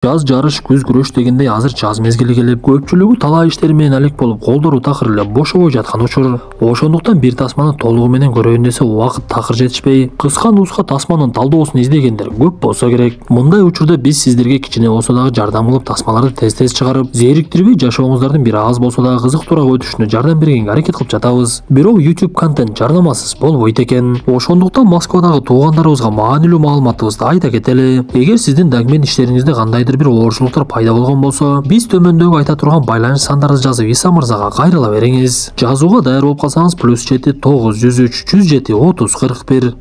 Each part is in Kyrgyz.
Жаз жарыш, күз күрөш дегендей азыр жаз мезгили келип, көпчүлүгү талай иштери менен алек болуп, колдору такыр эле бошобой жаткан учур. Ошондуктан бир тасманы толугу менен көрөйүн десе убакыт такыр жетишпей, кыска нуска тасманын талдоосун издегендер көп болсо керек. Мындай учурда биз сиздерге кичине болсо дагы жардам кылып тасмаларды тез чыгарып, зериктирбей жашооңуздардын бир аз болсо дагы кызыктуураак өтүшүнө жардам бергенге аракет кылып жатабыз. Бирок YouTube контент жарнамасыз болбойт экен. Ошондуктан Москвадагы туугандарыбызга маанилүү маалыматыбызды айта кетели. Эгер сиздин документ иштериңизде кандайдыр бир оорчулуктар пайда болгон болсо, биз төмөндөгү айта турган байланыш сандарды жазып Иса мырзага кайрыла бериңиз. Жазууга даяр болуп калсаңыз +7 903 107 30 41.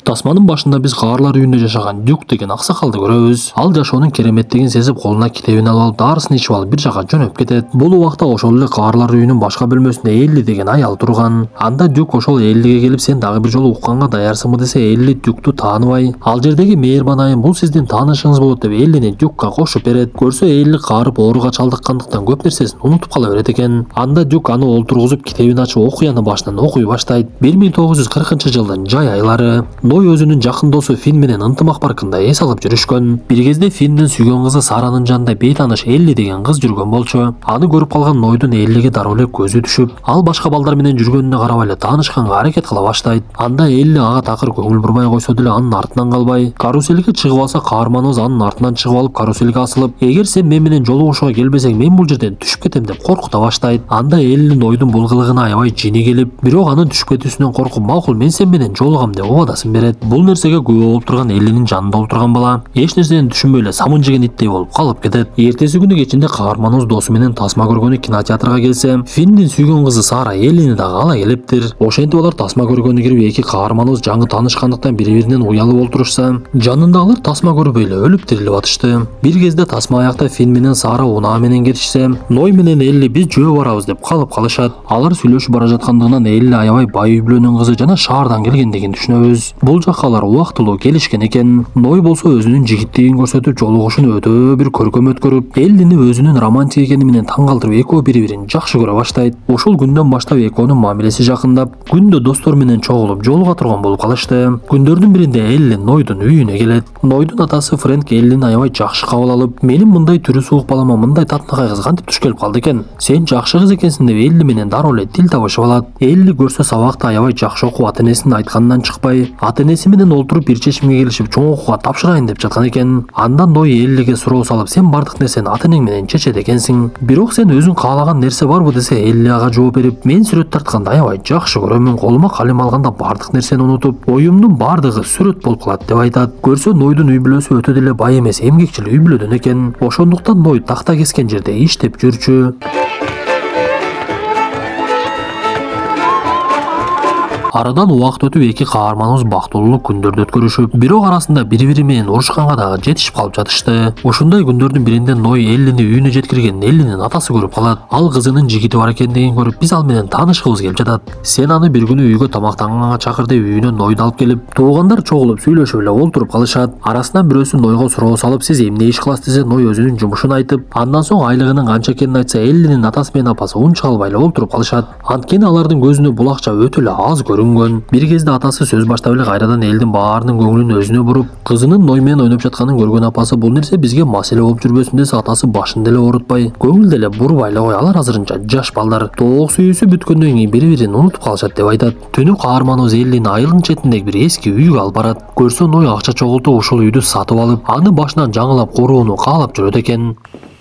Тасманын башында биз Каарлар үйүндө жашаган Дюк деген аксакалды көрөбүз. Ал жашоонун кереметтигин сезип, колуна китебин алып, дарысын ичип алып бир жака жөнөп кетет. Бул убакта ошол эле Каарлар үйүнүн башка бөлмөсүндө Элли деген аял турган. Анда Дюк ошол Эллиге келип, сен дагы бир жолу укканга даярсыңбы десе, Элли Дюкту тааныбай, ал жердеги мээрбан айым бул сиздин таанышыңыз болот деп Эллини Дюкка кошуп берет. Көрсө Элли каарып ооруга чалдыккандыктан көп нерсесин унутуп кала берет экен. Анда Дюк аны олтургузуп китебин ачып окуяны башынан окуй баштайт. 1940-жылдын жай айлары. Ной өзүнүн жакын досу Фин менен ынтымак паркында эс алып жүрүшкөн. Бир кезде Финдин сүйгөн кызы Саранын жанында бейтааныш Элли деген кыз жүргөн болчу. Аны көрүп калган Нойдун Эллиге дароо эле көзү түшүп, ал башка балдар менен жүргөнүнө карабай эле таанышканга аракет кыла баштайт. Анда Элли ага такыр көңүл бурбай койсо деле анын артынан калбай, каруселге чыгып алса каарманыбыз анын артынан чыгып алып каруселге асылып, эгер сен мен менен жолугушууга келбесең, мен бул жерден түшүп кетем деп коркута баштайт. Анда Элли Нойдун бул кылыгына аябай жини келип, бирок анын түшүп кетүүсүнөн коркуп, макул мен сен менен жолугам деп убадасын берет. Бул нерсеге күбө болуп турган Эллинин жанында отурган бала эч нерсени түшүнбөй эле самын жеген иттей болуп калып кетет. Эртеси күнү кечинде каарманыбыз досу менен тасма көргөнү кинотеатрга келсе, Финдин сүйгөн кызы Сара Эллини дагы ала келиптир. Ошентип алар тасма көргөнү кирип, эки каарманыбыз жаңы таанышкандыктан бири-биринен уялып олтурушса, жанындагылар тасма көрбөй эле өлүп тирилип атышты. Бир кезде тасма аякта Фин менен Сара унаа менен кетишсе, Ной менен Элли биз жөө барабыз деп калып калышат. Алар сүйлөшүп бара жаткандыгынан Элли аябай бай үй бүлөнүн кызы жана шаардан келгендигин түшүнөбүз. Бул жакка алар убактылуу келишкен экен. Ной болсо өзүнүн жигиттигин көрсөтүп, жолугушууну өтө бир көркөм өткөрүп, Эллини өзүнүн романтик экени менен таң калтырып, экөө бири-бирин жакшы көрө баштайт. Ошол күндөн баштап экөөнүн мамилеси жакындап, күндө достор менен чогулуп жолуга турган болуп калышты. Күндөрдүн биринде Элли Нойдун үйүнө келет. Нойдун атасы Фрэнк Эллини аябай жакшы кабыл алып, менин мындай түрү суук балама мындай татынакай кыз кантип туш келип калды экен? Сен жакшы кыз экенсиң деп Элли менен дароо эле тил табышып алат. Элли көрсө сабакта аябай жакшы окуп, ата-энесинин айтканынан чыкпай, ата-энеси менен олтуруп бир чечимге келишип, чоң окууга тапшырайын деп жаткан экен. Андан Ной Эллиге суроо салып, сен бардык нерсени ата-энең менен чечет экенсиң. Бирок сен өзүң каалаган нерсе барбы десе, Элли ага жооп берип, мен сүрөт тартканды аябай жакшы көрөмүн. Колума калем алганда бардык нерсени унутуп, оюмдун бардыгы сүрөт болуп калат деп айтат. Көрсө Нойдун үй бүлөсү өтө деле бай эмес, эмгекчил үй бүлөдөн экен. Ошондуктан Ной такта кескен жерде иштеп жүрчү. Арадан убакыт өтүп, эки каарманыбыз бактылуу күндөрдү өткөрүшүп, бирок арасында бири-бири менен урушканга дагы жетишип калып жатышты. Ошондой күндөрдүн биринде Ной Эллини үйүнө жеткирген Эллинин атасы көрүп калат. Ал кызынын жигити бар экендигин көрүп, биз ал менен таанышкыбыз келип жатат. Сен аны бир күнү үйгө тамактанганга чакыр деп үйүнө Нойду алып келип, туугандар чогулуп сүйлөшүп эле олтуруп калышат. Арасынан бирөөсү Нойго суроо салып, сиз эмне иш кыласыз десе, Ной өзүнүн жумушун айтып, андан соң айлыгынын канча экенин айтса, Эллинин атасы менен апасы унча албай эле олтуруп калышат. Анткени алардын көзүнө бул акча өтө эле аз көрүнгөн. Бир кезде атасы сөз баштап эле кайрадан элдин баарынын көңүлүн өзүнө буруп, кызынын Ной менен ойноп жатканын көргөн апасы бул нерсе бизге маселе болуп жүрбөсүн десе, атасы башын деле оорутпай, көңүл деле бурбай эле кой, алар азырынча жаш балдар, тоок сүйүүсү бүткөндөн кийин бири-бирин унутуп калышат деп айтат. Түнү каарманыбыз Эллини айылдын четиндеги бир эски үйгө алып барат. Көрсө Ной акча чогултуп ушул үйдү сатып алып, аны башынан жаңылап курууну каалап жүрөт экен.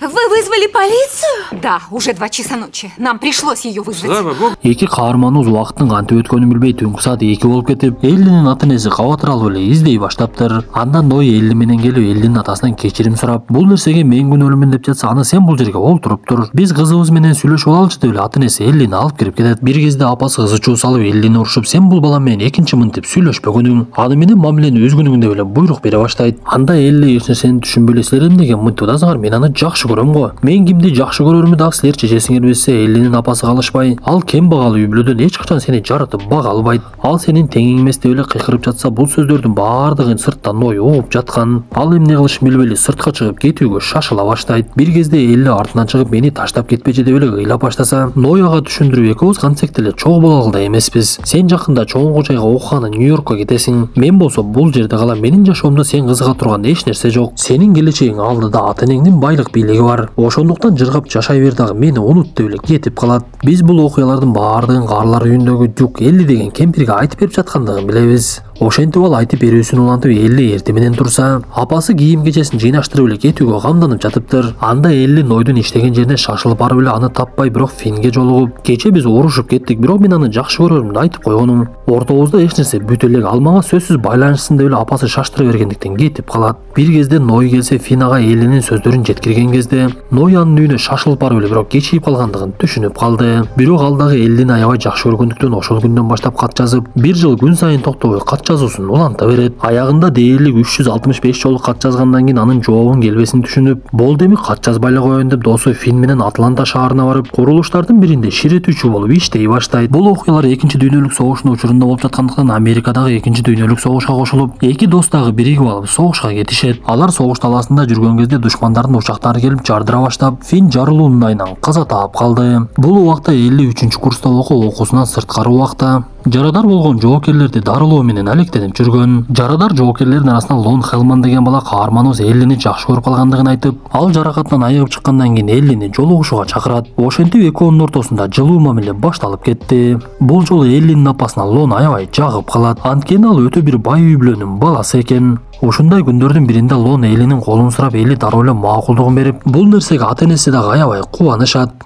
Вы вызвали полицию? Да, уже 2 часа ночи. Нам пришлось ее вызвать. Слава богу. Эки каарманыбыз убакыттын кантип өткөнүн билбей түнкү саат 2 болуп кетип, Эллинин ата-энеси кабатыр алып эле издей баштаптыр. Андан Ной Элли менен келип, Эллинин атасынан кечирим сурап, бул нерсеге мен күнөөлүмүн деп жатса, аны сен бул жерге олтуруп тур. Биз кызыбыз менен сүйлөшүп алалычы деп эле ата-энеси Эллини алып кирип кетет. Бир кезде апасы ызы чуу салып Эллини урушуп, сен бул бала менен экинчи мынтип сүйлөшпөгөнүң, аны менен мамилени үзгөнүң деп эле буйрук бере баштайт. Анда Элли эч нерсени түшүнбөй эле, силер эмнеге мынтип атасыңар, мен аны жакшы көрөм го. Мен кимди жакшы көрөрүмү дагы силер чечесиңер билсе, Эллинин апасы калышпай, ал кем багалуу үй бүлөдөн эч качан сени жаратып бага албайт. Ал сенин теңиң эмес деп эле кыйкырып жатса, бул сөздөрдүн баардыгын сырттан Ной угуп жаткан. Ал эмне кылышын билбей сыртка чыгып кетүүгө шашыла баштайт. Бир кезде Элли артынан чыгып мени таштап кетпечи деп эле ыйлап баштаса, Ной ага түшүндүрүп экөөбүз кантсек деле чогуу боло алгыдай эмеспиз. Сен жакында чоңгу жайга окуганы Нью-Йоркко кетесиң. Мен болсо бул жерде калам. Менин жашоомдо сен кызыга турган эч нерсе жок. Сенин келечегиң алдыда, ата-энеңдин байлык бийлиги бар. Ошондуктан жыргап жашай бер дагы, мени унут деп эле кетип калат. Биз бул окуялардын баардыгын каарлар үйүндөгү Дюк Элли деген кемпирге айтып берип жаткандыгын билебиз. Ошентип ал айтып берүүсүн улантып Элли эртең менен турса, апасы кийим кечесин жыйнаштырып эле кетүүгө камданып жатыптыр. Анда Элли Нойдун иштеген жерине шашылып барып эле аны таппай, бирок Финге жолугуп, кече биз урушуп кеттик, бирок мен аны жакшы көрөрүмдү айтып койгонум. Ортобузда эч нерсе бүтө элек, ал мага сөзсүз байланышсын деп эле апасы шаштыра бергендиктен кетип калат. Бир кезде Ной келсе, Фин ага Эллинин сөздөрүн жеткирген кезде, Ной анын үйүнө шашылып барып эле бирок кечип калгандыгын түшүнүп калды. Бирок ал дагы Эллини аябай жакшы көргөндүктөн ошол күндөн баштап кат жазып, бир жыл күн сайын токтобой кат жазуусун уланта берет. Аягында дээрлик 365 жолу кат жазгандан кийин анын жообун келбесин түшүнүп, болду эми кат жазбай эле коеюн деп досу Фин менен Атланта шаарына барып, курулуштардын биринде ширетүүчү болуп иштей баштайт. Бул окуялар Экинчи дүйнөлүк согуштун учурунда болуп жаткандыктан Америкадагы Экинчи дүйнөлүк согушка кошулуп, эки дос дагы биригип алып согушка кетишет. Алар согуш талаасында жүргөн кезде душмандардын учактары келип жардыра баштап, Фин жарылуунун айынан каза таап калды. Бул убакта Элли 3-курста окуусунан сырткары убакта жарадар болгон жоокерлерди дарылоо менен алектенип жүргөн. Жарадар жоокерлердин арасында Лон Хелман деген бала каарманыбыз Эллини жакшы көрүп калгандыгын айтып, ал жаракатынан айыгып чыккандан кийин Эллини жолугушууга чакырат. Ошентип экөөнүн ортосунда жылуу мамиле башталып кетти. Бул жолу Эллинин апасына Лон аябай жагып калат. Анткени ал өтө бир бай үй бүлөнүн баласы экен. Ушундай күндөрдүн биринде Лон Эллинин колун сурап, Элли дароо эле макулдугун берип, бул нерсеге ата-энеси дагы аябай кубанышат.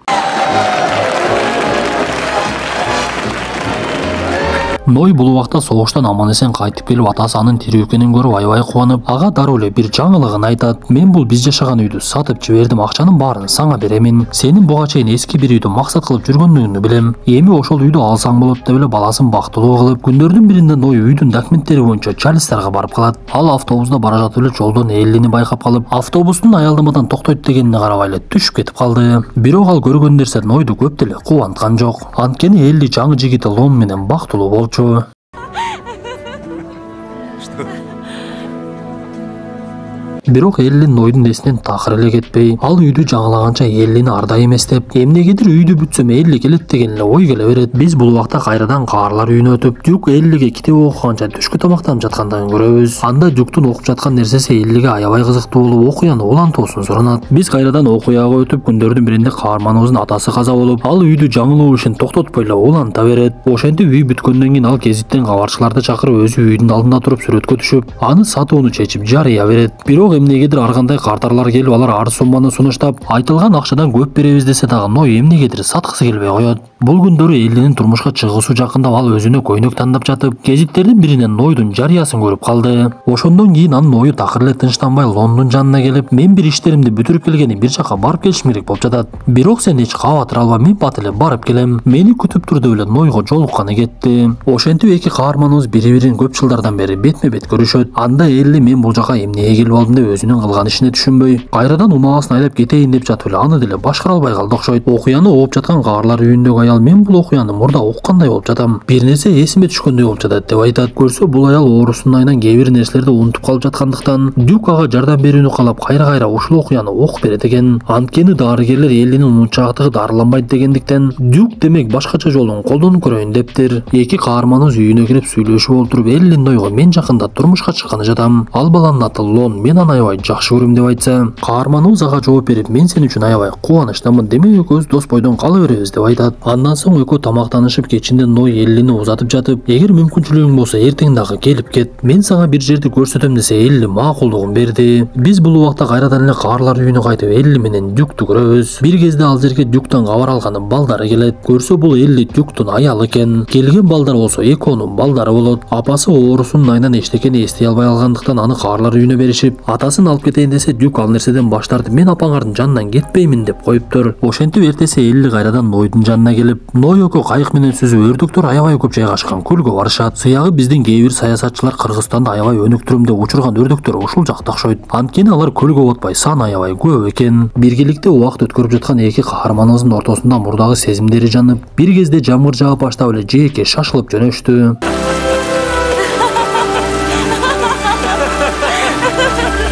Ной бул убакта согуштан аман-эсен кайтып келип, атасы анын тирүү экенин көрүп аябай кубанып, ага дароо эле бир жаңылыгын айтат. Мен бул биз жашаган үйдү сатып жибердим, акчанын баарын сага беремин. Сенин буга чейин эски бир үйдү максат кылып жүргөндүгүңдү билем. Эми ошол үйдү алсаң болот деп эле баласын бактылуу кылып, күндөрдүн биринде Ной үйдүн документтери боюнча Чарльстарга барып калат. Ал автобуста бара жатып эле жолдон Эллини байкап калып, автобустун аялдамадан токтойт дегенине карабай эле түшүп кетип калды. Бирок ал көргөн нерсе Нойду көп деле кубанткан жок. Анткени Элли жаңы жигити Лон менен бактылуу болчу. Бирок Элли Нойдун эсинен такыр эле кетпей, ал үйдү жаңылаганча Эллини ардай эместеп, эмнегедир үйдү бүтсөм Элли келет деген эле ой келе берет. Биз бул убакта кайрадан каарлар үйүнө өтүп, Дюк Эллиге китеп окуганча түшкү тамактанып жаткандыгын көрөбүз. Анда Дюктун окуп жаткан нерсеси Эллиге аябай кызыктуу болуп, окуяны улантуусун суранат. Биз кайрадан окуяга өтүп, күндөрдүн биринде каарманыбыздын атасы каза болуп, ал үйдү жаңылоо ишин токтотпой эле уланта берет. Ошентип үй бүткөндөн кийин ал гезиттен кабарчыларды чакырып, өзү үйдүн алдында туруп сүрөткө түшүп, аны сатууну чечип жарыя берет. Бирок эмнегедир ар кандай картарлар келип, алар ар сумманы сунуштап, айтылган акчадан көп беребиз десе дагы Ной эмнегедир саткысы келбей коет. Бул күндөрү Эллинин турмушка чыгуусу жакындап, ал өзүнө көйнөк тандап жатып, гезиттердин биринен Нойдун жарыясын көрүп калды. Ошондон кийин анын ою такыр эле тынчтанбай Лондун жанына келип, мен бир иштеримди бүтүрүп келгеним, бир жака барып келишим керек болуп жатат. Бирок сен эч кабатыр алба, мен бат эле барып келем. Мени күтүп тур деп эле Нойго жолукканы кетти. Ошентип эки каарманыбыз бири-бирин көп жылдардан бери бетме-бет көрүшөт. Анда Элли мен бул жака эмнеге келип алдым деп өзүнүн кылган ишине түшүнбөй, кайрадан унаасын айдап кетейин деп жатып эле аны деле башкара албай калды окшойт. Окуяны угуп жаткан каарлар үйүндөгү аял, мен бул окуяны мурда уккандай болуп жатам. Бир нерсе эсиме түшкөндөй болуп жатат деп айтат. Көрсө бул аял оорусунун айынан кээ бир нерселерди унутуп калып жаткандыктан, Дюк ага жардам берүүнү каалап кайра-кайра ушул окуяны окуп берет экен. Анткени дарыгерлер Эллинин унутчаактыгы дарыланбайт дегендиктен, Дюк демек башкача жолун колдонуп көрөйүн дептир. Эки каарманыбыз үйүнө кирип сүйлөшүп олтуруп, Элли Нойго мен жакында турмушка чыкканы жатам. Ал баланын аты Лон, мен аны аябай жакшы көрөм деп айтса, каарманыбыз ага жооп берип, мен сен үчүн аябай кубанычтамын, демек экөөбүз дос бойдон кала беребиз деп айтат. Андан соң экөө тамактанышып, кечинде Ной Эллини узатып жатып, эгер мүмкүнчүлүгүң болсо эртең дагы келип кет, мен сага бир жерди көрсөтөм десе, Элли макулдугун берди. Биз бул убакта кайрадан эле каарлар үйүнө кайтып, Элли менен Дюкту көрөбүз. Бир кезде ал жерге Дюктан кабар алганы балдары келет. Көрсө бул Элли Дюктун аялы экен. Келген балдар болсо экөөнүн балдары болот. Апасы оорусунун айынан эчтекени эстей албай алгандыктан аны каарлар үйүнө беришип, Атасын алып кетейин десе, Дюк ал нерседен баш тартып, мен апаңардын жанынан кетпеймин деп коюптур. Ошентип эртеси Элли кайрадан Нойдун жанына келип, Ной экөө кайык менен сүзүп өрдөктөр аябай көп жайгашкан көлгө барышат. Сыягы биздин кээ бир саясатчылар Кыргызстанда аябай өнүктүрүмдө учурган өрдөктөр ушул жакта окшойт. Анткени алар көлгө батпай сан аябай көп экен. Биргеликте убакыт өткөрүп жаткан эки каарманыбыздын ортосунда мурдагы сезимдери жанып, бир кезде жамгыр жаап баштап эле жээкке шашылып жөнөштү.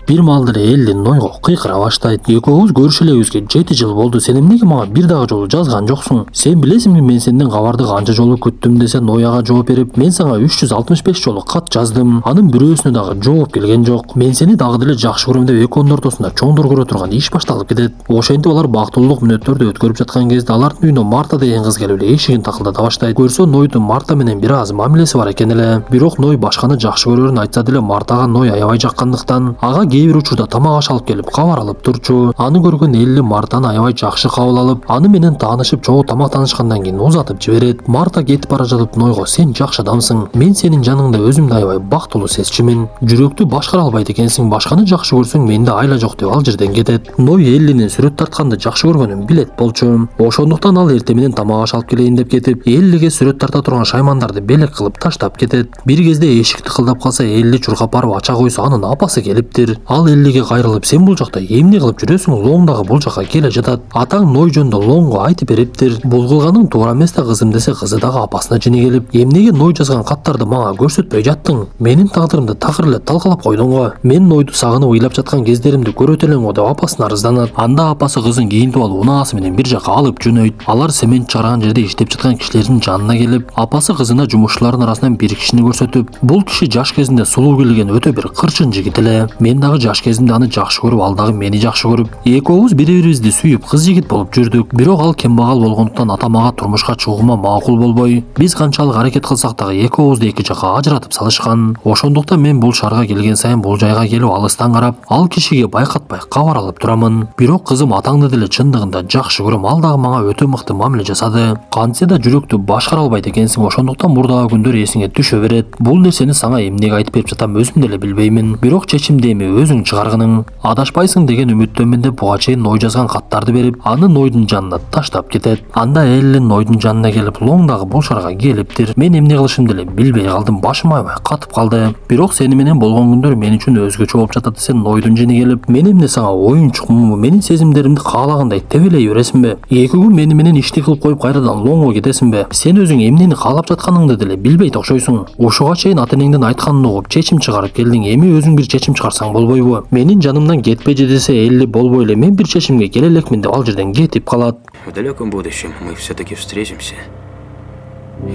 Бир маалдыр Элли Нойго кыйкыра баштайт. Экөөбүз көрүшүлөбүзгө 7 жыл болду. Сен эмнеге мага бир дагы жолу жазган жоксуң? Сен билесиңби, мен сенден кабарды канча жолу күттүм десе, Ной ага жооп берип, мен сага 365 жолу кат жаздым. Анын бирөөсүнө дагы жооп келген жок. Мен сени дагы деле жакшы көрөм деп экөөнүн ортосунда чоңдор көрө турган иш башталып кетет. Ошентип алар бактылуулук мүнөттөрдү өткөрүп жаткан кезде алардын үйүнө Марта деген кыз келип эле эшигин такылдата баштайт. Көрсө Нойдун Марта менен бир аз мамилеси бар экен эле. Бирок Ной башканы жакшы көрөрүн айтса деле, Мартага Ной аябай жаккандыктан ага кээ бир учурда тамак аш алып келип кабар алып турчу. Аны көргөн Элли Мартаны аябай жакшы кабыл алып, аны менен таанышып, чогуу тамактанышкандан кийин узатып жиберет. Марта кетип бара жатып Нойго, сен жакшы адамсың. Мен сенин жаныңда өзүмдү аябай бактылуу сезчүмүн. Жүрөктү башкара албайт экенсиң. Башканы жакшы көрсөң, менде айла жок деп ал жерден кетет. Ной Эллинин сүрөт тартканды жакшы көргөнүн билет болчу. Ошондуктан ал эртең менен тамак аш алып келейин деп кетип, Эллиге сүрөт тарта турган шаймандарды белек кылып таштап кетет. Бир кезде эшик тыкылдап калса, Элли чуркап барып ача койсо, анын апасы келиптир. Ал Эллиге кайрылып, сен бул жакта эмне кылып жүрөсүң? Лоң дагы бул жакка келе жатат. Атаң Ной жөнүндө Лоңго айтып бериптир. Бул кылганың туура эмес да кызым десе, кызы дагы апасына жини келип, эмнеге Ной жазган каттарды мага көрсөтпөй жаттың? Менин тагдырымды такыр эле талкалап койдуң го. Мен Нойду сагынып ыйлап жаткан кездеримди көрөт элең го деп апасына арызданат. Анда апасы кызын кийинтип алып, унаасы менен бир жакка алып жөнөйт. Алар цемент чыгарган жерде иштеп жаткан кишилердин жанына келип, апасы кызына жумушчулардын арасынан бир кишини көрсөтүп, бул киши жаш кезинде сулуу келген өтө бир кырчын жигит эле. Мен дагы жаш кезимде аны жакшы көрүп, ал дагы мени жакшы көрүп, экөөбүз бири-бирибизди сүйүп кыз жигит болуп жүрдүк. Бирок ал кембагал болгондуктан атам ага турмушка чыгуума макул болбой, биз канчалык аракет кылсак дагы экөөбүздү эки жакка ажыратып салышкан. Ошондуктан мен бул шаарга келген сайын бул жайга келип алыстан карап, ал кишиге байкатпай кабар алып турамын. Бирок кызым атаңды деле чындыгында жакшы көрөм, ал дагы мага өтө мыкты мамиле жасады. Кантсе да жүрөктү башкара албайт экенсиң, ошондуктан мурдагы күндөр эсиңе түшө берет. Бул нерсени сага эмнеге айтып берип жатам, өзүм деле билбеймин. Бирок чечимди эми өзүң чыгаргының. Адашпайсың деген үмүттөмүн деп буга чейин Ной жазган каттарды берип, аны Нойдун жанына таштап кетет. Анда Элли Нойдун жанына келип, Лоң дагы бул шаарга келиптир. Мен эмне кылышымды деле билбей калдым, башым аябай катып калды. Бирок сени менен болгон күндөр мен үчүн өзгөчө болуп жатат десе, Нойдун жини келип, мен эмне сага оюнчукмунбу? Менин сезимдеримди каалагандай тебелей бересиңби? Эки күн мени менен ишти кылып коюп кайрадан Лоңго кетесиңби? Сен өзүң эмнени каалап жатканыңды деле билбейт окшойсуң. Ушуга чейин ата энеңдин айтканын угуп чечим чыгарып келдиң. Эми өзүң бир чечим чыгарсаң болбойбу? Менин жанымдан кетпежи десе, Элли болбой эле, мен бир чечимге келе элекмин деп ал жерден кетип калат. В далеком будущем мы все-таки встретимся.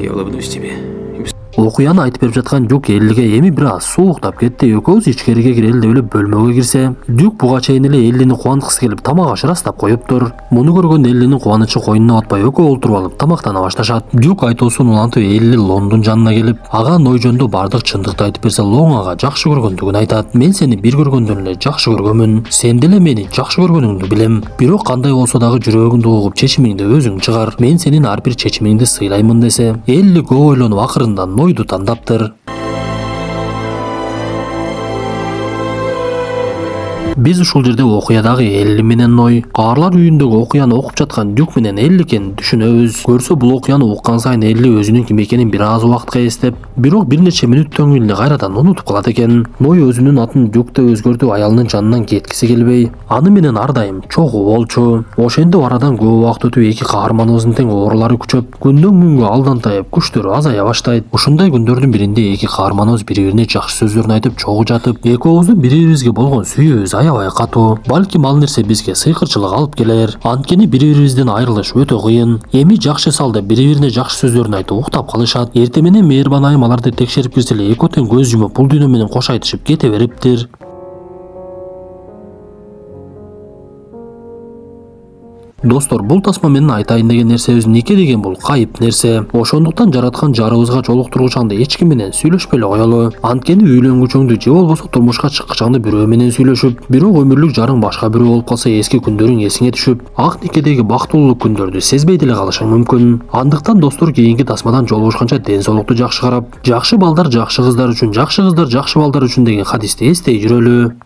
Я улыбнусь тебе. Окуяны айтып берип жаткан Дюк Эллиге эми бир аз сууктап кетти. Экөөбүз ичкериге кирели деп эле бөлмөгө кирсе, Дюк буга чейин эле Эллини кубанткысы келип тамак аш ырастап коюптур. Муну көргөн Эллинин кубанычы койнуна батпай экөө олтуруп алып тамактана башташат. Дюк айтуусун улантып Элли Лондун жанына келип, ага Ной жөнүндө бардык чындыкты айтып берсе, Лоң ага жакшы көргөндүгүн айтат. Мен сени бир көргөндөн эле жакшы көргөнмүн. Сен деле мени жакшы көргөнүңдү билем. Бирок кандай болсо дагы жүрөгүңдү угуп чечимиңди өзүң чыгар. Мен сенин ар бир чечимиңди сыйлаймын десе, Элли көп ойлонуп акырында Нойду тандаптыр. Биз ушул жерде окуядагы Элли менен Ной, каарлар үйүндөгү окуяны окуп жаткан Дюк менен Элли экенин түшүнөбүз. Көрсө бул окуяны уккан сайын Элли өзүнүн ким экенин бир аз убакытка эстеп, бирок бир нече мүнөттөн кийин эле кайрадан унутуп калат экен. Ной өзүнүн атын Дюк деп өзгөртүп, аялынын жанынан кеткиси келбей, аны менен ар дайым чогуу болчу. Ошентип арадан көп убакыт өтүп эки каарманыбыздын тең оорулары күчөп, күндөн күнгө алдан тайып, күчтөрү азая баштайт. Ушундай күндөрдүн биринде эки каарманыбыз бири-бирине жакшы сөздөрүн айтып чогуу жатып, экөөбүздүн бири-бирибизге болгон сүйүүбүз аябай катуу. Балким ал нерсе бизге сыйкырчылык алып келер. Анткени бири-бирибизден айрылыш өтө кыйын. Эми жакшы салда бири-бирине жакшы сөздөрүн айтып уктап калышат. Эртең менен мээрбан айым аларды текшерип кирсе эле экөө тең көз жумуп бул дүйнө менен кош айтышып кете бериптир. Достор, бул тасма менен айтайын деген нерсебиз нике деген бул кайып нерсе. Ошондуктан жараткан жарыбызга жолуктургучаңды эч ким менен сүйлөшпөй эле коелу. Анткени үйлөнгүчөңдү же болбосо турмушка чыккычаңды бирөө менен сүйлөшүп, бирок өмүрлүк жарың башка бирөө болуп калса эски күндөрүң эсиңе түшүп, ак никедеги бактылуулук күндөрдү сезбей деле калышың мүмкүн. Андыктан достор, кийинки тасмадан жолугушканча ден соолукту жакшы карап, жакшы балдар жакшы кыздар үчүн, жакшы кыздар жакшы балдар үчүн деген хадисти эстей жүрөлү.